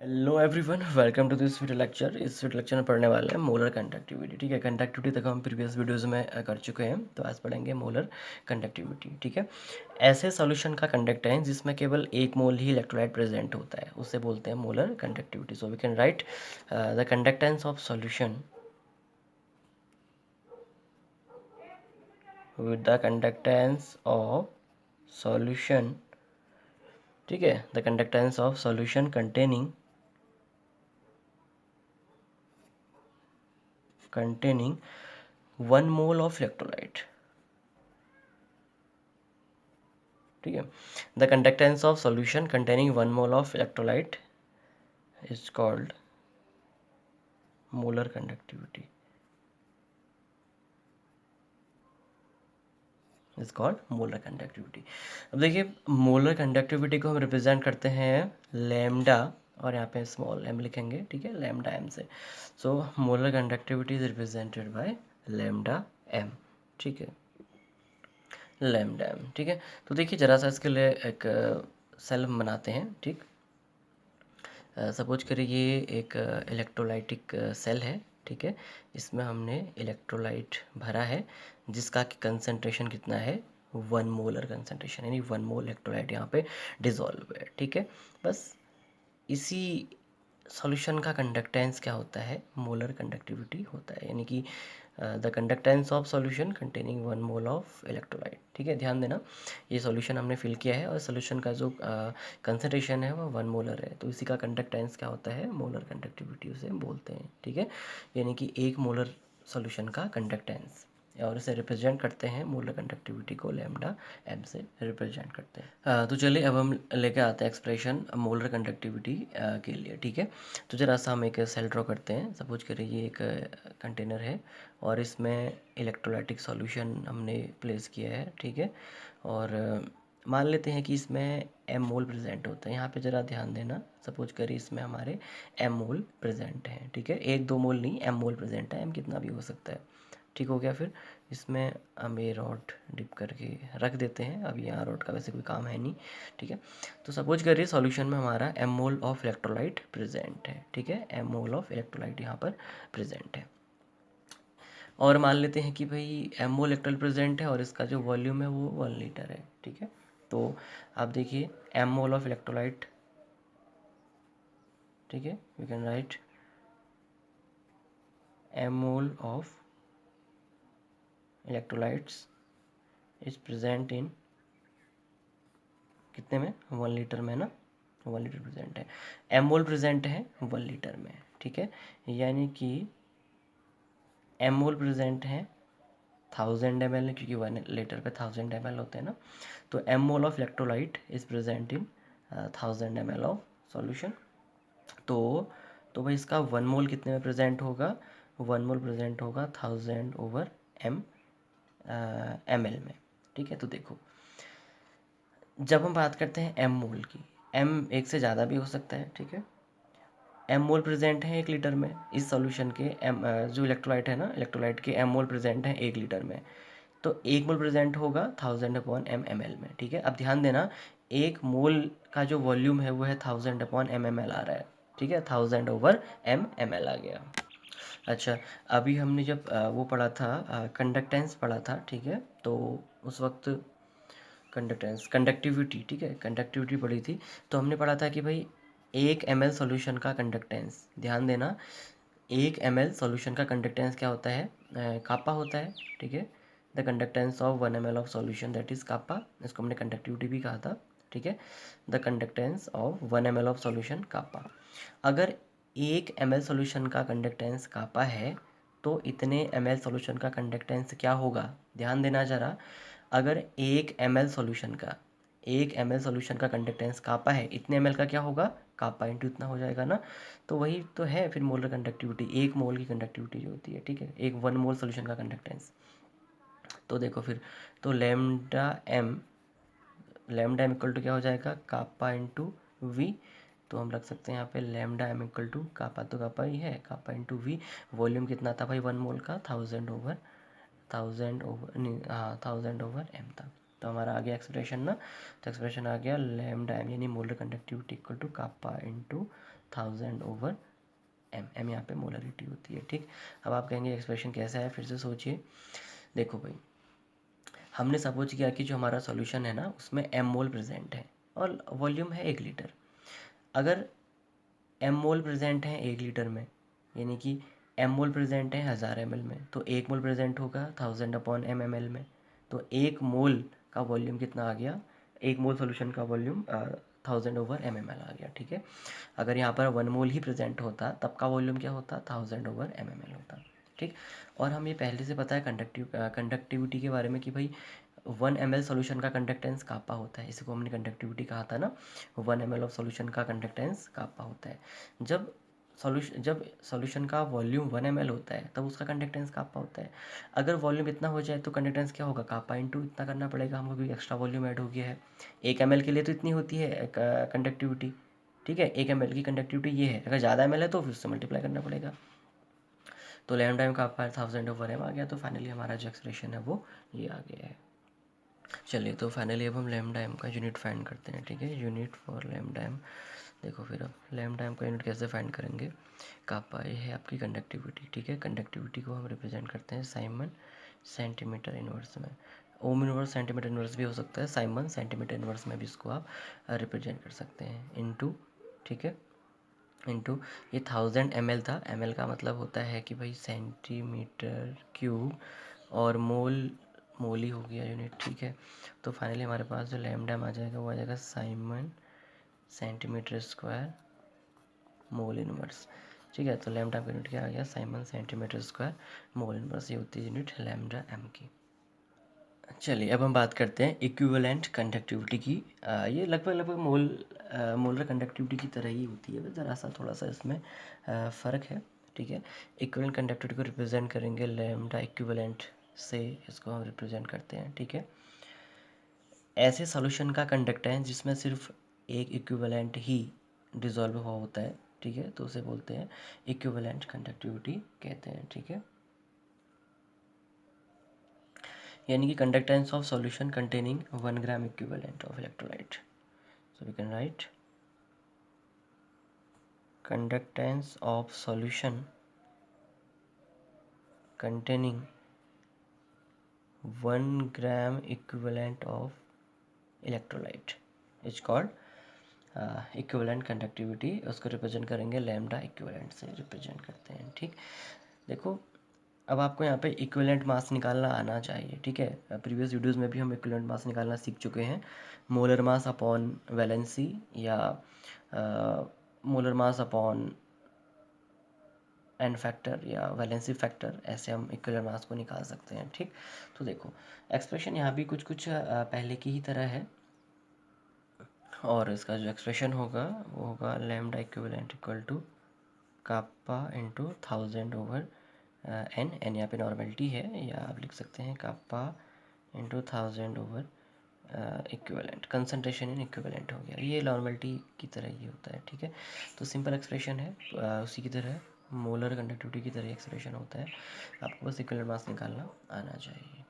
Hello everyone, welcome to this video lecture. इस video lecture में पढ़ने वाले हैं मोलर कंडक्टिविटी। ठीक है, कंडक्टिविटी तक हम प्रीवियस वीडियोस में कर चुके हैं, तो आज पढ़ेंगे मोलर कंडक्टिविटी। ठीक है, ऐसे सॉल्यूशन का कंडक्टेंस जिसमें केवल एक मोल ही इलेक्ट्रोलाइट प्रेजेंट होता है उसे बोलते हैं molar conductivity. So we can write the conductance of solution with the conductance of solution. ठीक है, the conductance of solution containing 1 mole of electrolyte। ठीक है, the conductance of solution containing 1 mole of electrolyte is called molar conductivity. Is called molar conductivity. अब देखिए, molar conductivity को हम represent करते हैं लैम्डा, और यहाँ पे स्मॉल एम लिखेंगे। ठीक है, लैम्डा एम से। So molar conductivity is represented by lambda M. ठीक है, लैम्डा एम। ठीक है, तो देखिए जरा सा इसके लिए एक सेल हम बनाते हैं। ठीक, सपोज करिए ये एक इलेक्ट्रोलाइटिक सेल है। ठीक है, इसमें हमने इलेक्ट्रोलाइट भरा है जिसका कि कंसंट्रेशन कितना है, 1 मोलर कंसंट्रेशन, यानी 1 मोल इलेक्ट्रोलाइट यहाँ पे डिजॉल्व है। ठीक है, बस इसी सॉल्यूशन का कंडक्टेंस क्या होता है, मोलर कंडक्टिविटी होता है, यानी कि the conductance of solution containing 1 mole of electrolyte. ठीक है, ध्यान देना, ये सॉल्यूशन हमने फिल किया है और सॉल्यूशन का जो कंसंट्रेशन है वो 1 मोलर है, तो इसी का कंडक्टेंस क्या होता है, मोलर कंडक्टिविटी उसे बोलते हैं। ठीक है, यानी कि 1 मोलर सॉल्यूशन का कंडक्टेंस, और इसे रिप्रेजेंट करते हैं मोलर कंडक्टिविटी को लैम्डा एम से रिप्रेजेंट करते हैं। तो चलिए अब हम लेके आते हैं एक्सप्रेशन मोलर कंडक्टिविटी के लिए। ठीक है, तो जरा सा हम एक सेल ड्रॉ करते हैं। सपोज करिए ये एक कंटेनर है और इसमें इलेक्ट्रोलाइटिक सॉल्यूशन हमने प्लेस किया है। ठीक है, और मान लेते हैं कि इसमें एम मोल प्रेजेंट होता है। यहाँ पे ज़रा ध्यान देना, सपोज करिए इसमें हमारे एम मोल प्रेजेंट हैं। ठीक है, 1 2 मोल नहीं, एम मोल प्रेजेंट है, एम कितना भी हो सकता है। ठीक हो गया, फिर इसमें हम ये रॉड डिप करके रख देते हैं। अब यहाँ रॉड का वैसे कोई काम है नहीं। ठीक है, तो सपोज करिए सॉल्यूशन में हमारा M mole of electrolyte present है। ठीक है, एम मोल ऑफ इलेक्ट्रोलाइट यहाँ पर प्रेजेंट है, और मान लेते हैं कि भाई एम मोल इलेक्ट्रोलाइट प्रेजेंट है और इसका जो वॉल्यूम है वो 1 लीटर है। ठीक है, तो आप देखिए एम मोल ऑफ इलेक्ट्रोलाइट। ठीक है, we can write M mole of electrolytes is present in कितने में, 1 लीटर में ना, 1 लीटर प्रेजेंट है, एम मोल प्रेजेंट है 1 लीटर में। ठीक है, यानी कि एम मोल प्रेजेंट है 1000 ml, क्योंकि 1 लीटर पे 1000 ml होते हैं ना, तो M mole of electrolyte is present in 1000 ml of solution. तो तो भाई इसका 1 मोल कितने में प्रेजेंट होगा, 1 मोल प्रेजेंट होगा 1000/m में। ठीक है, तो देखो जब हम बात करते हैं एम मोल की, एम एक से ज़्यादा भी हो सकता है। ठीक है, एम मोल प्रेजेंट है 1 लीटर में, इस सॉल्यूशन के एम जो इलेक्ट्रोलाइट है ना, इलेक्ट्रोलाइट के एम मोल प्रेजेंट है 1 लीटर में, तो 1 मोल प्रेजेंट होगा 1000/m में। ठीक है, अब ध्यान देना, 1 मोल का जो वॉल्यूम है वो है 1000/mml आ रहा है। ठीक है, 1000/mml आ गया। अच्छा, अभी हमने जब वो पढ़ा था, कंडक्टेंस पढ़ा था। ठीक है, तो उस वक्त कंडक्टेंस कंडक्टिविटी, ठीक है, कंडक्टिविटी पढ़ी थी, तो हमने पढ़ा था कि भाई 1 ml सॉल्यूशन का कंडक्टेंस, ध्यान देना, 1 ml सॉल्यूशन का कंडक्टेंस क्या होता है, कापा होता है। ठीक है, the conductance of 1 ml of solution that is kappa, इसको हमने कंडक्टिविटी भी कहा था। ठीक है, the conductance of 1 ml of solution kappa. अगर 1 ml सॉल्यूशन का कंडक्टेंस कापा है तो इतने ml सॉल्यूशन का कंडक्टेंस क्या होगा, ध्यान देना ज़रा, अगर 1 ml सॉल्यूशन का 1 ml सॉल्यूशन का कंडक्टेंस कापा है, इतने ml का क्या होगा, कापा इंटू इतना हो जाएगा ना, तो वही तो है फिर मोलर कंडक्टिविटी, 1 मोल की कंडक्टिविटी जो होती है। ठीक है, एक 1 मोल सॉल्यूशन का कंडक्टेंस, तो देखो फिर, तो लैम्डा एम इक्वल टू क्या हो जाएगा, कापा इंटू वी। तो हम रख सकते हैं यहाँ पे लैम्डा एम इक्वल टू कापा, तो कापा ही है, कापा इंटू वी। वॉल्यूम कितना था भाई 1 मोल का, 1000/m था। तो हमारा आ गया एक्सप्रेशन ना, तो एक्सप्रेशन आ गया लैम्डा एम, यानी molar conductivity equal to kappa into 1000/m। m यहाँ पे मोलरिटी होती है, ठीक। अब आप कहेंगे एक्सप्रेशन कैसा है, फिर से सोचिए। देखो भाई, हमने सपोज किया कि जो हमारा सॉल्यूशन है ना उसमें m मोल प्रेजेंट है और वॉल्यूम है 1 लीटर। अगर m मोल प्रेजेंट है 1 लीटर में, यानी कि m मोल प्रेजेंट है 1000 ml में, तो 1 मोल प्रेजेंट होगा 1000/m ml में। तो 1 मोल का वॉल्यूम कितना आ गया, 1 मोल सोल्यूशन का वॉल्यूम 1000/m ml आ गया, ठीक है। अगर यहाँ पर 1 मोल ही प्रेजेंट होता तब का वॉल्यूम क्या होता, 1000/m ml होता, ठीक। और हमें पहले से पता है कंडक्टिविटी के बारे में कि भाई 1 ml सोल्यूशन का कंडक्टेंस कापा होता है, इसी को हमने कंडक्टिविटी कहा था ना। 1 ml ऑफ सोल्यूशन का कंडक्टेंस कापा होता है। जब सॉल्यूशन का वॉल्यूम 1 ml होता है तब उसका कंडक्टेंस कापा होता है। अगर वॉल्यूम इतना हो जाए तो कंडक्टेंस क्या होगा, कापा इंटू इतना करना पड़ेगा हमको, क्योंकि एक्स्ट्रा वॉल्यूम ऐड हो गया है। 1 ml के लिए तो इतनी होती है कंडक्टिविटी, ठीक है। 1 ml की कंडक्टिविटी ये है, अगर ज़्यादा ml है तो फिर उससे मल्टीप्लाई करना पड़ेगा। तो लैम्डा m का आपका 1000/m आ गया। तो फाइनली हमारा जो एक्सप्रेशन है वो ये आ गया है। चलिए, तो फाइनली अब हम लैम्डा m का यूनिट फाइंड करते हैं, ठीक है। Unit for lambda m। देखो फिर अब लैम्डा m का यूनिट कैसे फाइंड करेंगे। कापा ये है आपकी कंडक्टिविटी, ठीक है। कंडक्टिविटी को हम रिप्रेजेंट करते हैं साइमन सेंटीमीटर इनवर्स में। ओम इनवर्स सेंटीमीटर इनवर्स भी हो सकता है, साइमन सेंटीमीटर इनवर्स में भी इसको आप रिप्रेजेंट कर सकते हैं। इनटू, ठीक है, इनटू ये 1000 ml था। ml का मतलब होता है कि भाई सेंटीमीटर क्यूब, और मोल ही हो गया यूनिट, ठीक है। तो फाइनली हमारे पास जो लैम्डा आ जाएगा वो आ जाएगा Simon centimetre square mole inverse, ठीक है। तो लैम्डा का यूनिट क्या आ गया, Simon centimetre square mole inverse, ये होती है यूनिट लैम्डा m की। चलिए, अब हम बात करते हैं इक्विवेलेंट कंडक्टिविटी की। ये लगभग मोलर कंडक्टिविटी की तरह ही होती है, बस ज़रा सा थोड़ा सा इसमें फ़र्क है, ठीक है। इक्विवेलेंट कंडक्टिविटी को रिप्रेजेंट करेंगे लैम्डा इक्विवेलेंट से, इसको हम रिप्रेजेंट करते हैं, ठीक है। ऐसे सॉल्यूशन का कंडक्टेंस जिसमें सिर्फ एक इक्विवेलेंट ही डिसॉल्व हुआ होता है, ठीक है, तो उसे बोलते हैं इक्विवेलेंट कंडक्टिविटी कहते हैं, ठीक है। यानी कि conductance of solution containing 1 gram equivalent of electrolyte. So we can write conductance of solution containing 1 gram equivalent of electrolyte is called equivalent conductivity. उसको रिप्रेजेंट करेंगे लैम्डा इक्विवेलेंट से रिप्रेजेंट करते हैं, ठीक। देखो, अब आपको यहाँ पे इक्विवेलेंट मास निकालना आना चाहिए, ठीक है। प्रीवियस वीडियोस में भी हम इक्विवेलेंट मास निकालना सीख चुके हैं। मोलर मास अपॉन वैलेंसी, या molar mass upon N factor या वैलेंसी फैक्टर, ऐसे हम इक्विवेलेंट मास को निकाल सकते हैं, ठीक। तो देखो, एक्सप्रेशन यहाँ भी कुछ पहले की ही तरह है, और इसका जो एक्सप्रेशन होगा वो होगा lambda equivalent equal to kappa into 1000/n। N यहाँ पे नॉर्मेलिटी है, या आप लिख सकते हैं kappa into 1000/, equivalent concentration in equivalent हो गया। ये नॉर्मेलिटी की तरह ही होता है, ठीक है। तो सिंपल एक्सप्रेशन है, उसी की तरह मोलर कंडक्टिविटी की तरह एक्सप्रेशन होता है। आपको बस इक्विवेलेंट मास निकालना आना चाहिए।